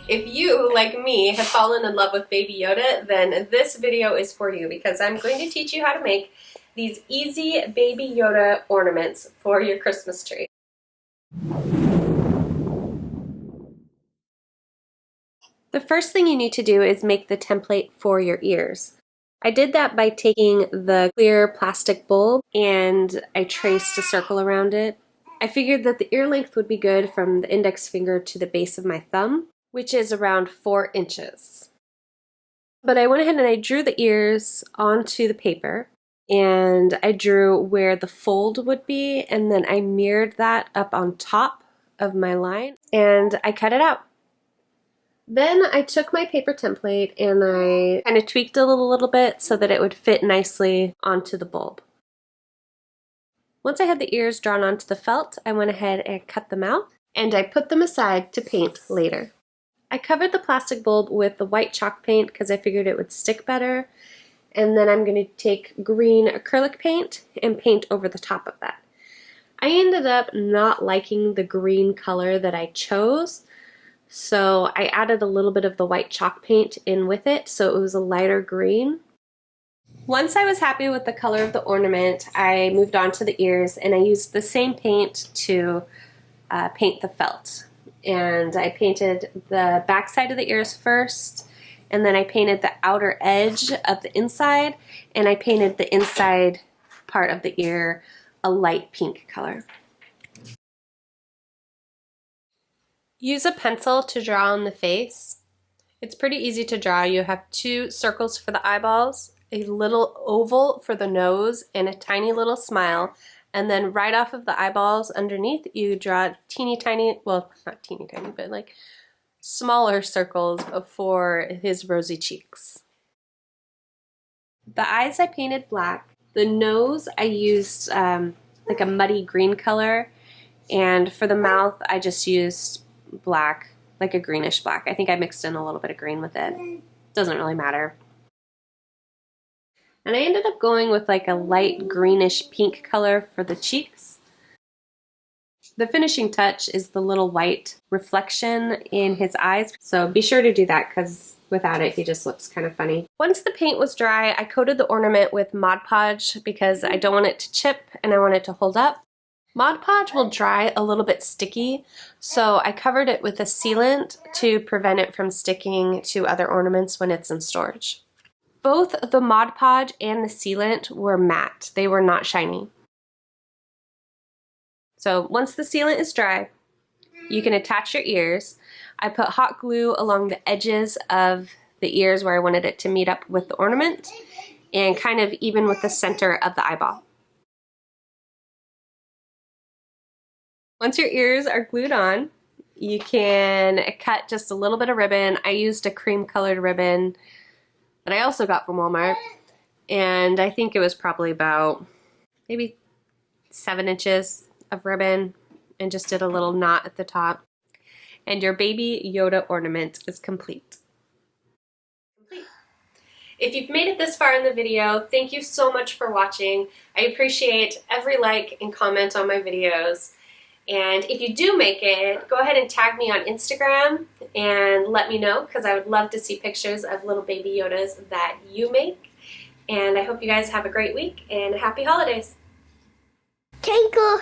If you, like me, have fallen in love with Baby Yoda, then this video is for you because I'm going to teach you how to make these easy Baby Yoda ornaments for your Christmas tree. The first thing you need to do is make the template for your ears. I did that by taking the clear plastic bulb and I traced a circle around it. I figured that the ear length would be good from the index finger to the base of my thumb, which is around 4 inches. But I went ahead and I drew the ears onto the paper and I drew where the fold would be, and then I mirrored that up on top of my line and I cut it out. Then I took my paper template and I kind of tweaked it a little bit so that it would fit nicely onto the bulb. Once I had the ears drawn onto the felt, I went ahead and cut them out and I put them aside to paint later. I covered the plastic bulb with the white chalk paint because I figured it would stick better, and then I'm going to take green acrylic paint and paint over the top of that. I ended up not liking the green color that I chose, so I added a little bit of the white chalk paint in with it so it was a lighter green. Once I was happy with the color of the ornament, I moved on to the ears and I used the same paint to paint the felt. And I painted the back side of the ears first, and then I painted the outer edge of the inside, and I painted the inside part of the ear a light pink color. Use a pencil to draw on the face. It's pretty easy to draw. You have 2 circles for the eyeballs, a little oval for the nose, and a tiny little smile. And then right off of the eyeballs underneath, you draw teeny tiny, well, not teeny tiny, but like smaller circles for his rosy cheeks. The eyes I painted black. The nose I used like a muddy green color. And for the mouth, I just used black, like a greenish black. I think I mixed in a little bit of green with it. Doesn't really matter. And I ended up going with like a light greenish pink color for the cheeks. The finishing touch is the little white reflection in his eyes, so be sure to do that because without it he just looks kind of funny. Once the paint was dry, I coated the ornament with Mod Podge because I don't want it to chip and I want it to hold up. Mod Podge will dry a little bit sticky, so I covered it with a sealant to prevent it from sticking to other ornaments when it's in storage. Both the Mod Podge and the sealant were matte. They were not shiny. So once the sealant is dry, you can attach your ears. I put hot glue along the edges of the ears where I wanted it to meet up with the ornament and kind of even with the center of the eyeball. Once your ears are glued on, you can cut just a little bit of ribbon. I used a cream colored ribbon that I also got from Walmart, and I think it was probably about maybe 7 inches of ribbon, and just did a little knot at the top. And your Baby Yoda ornament is complete. If you've made it this far in the video, thank you so much for watching. I appreciate every like and comment on my videos. And if you do make it, go ahead and tag me on Instagram and let me know because I would love to see pictures of little Baby Yodas that you make. And I hope you guys have a great week and happy holidays. Tinkle.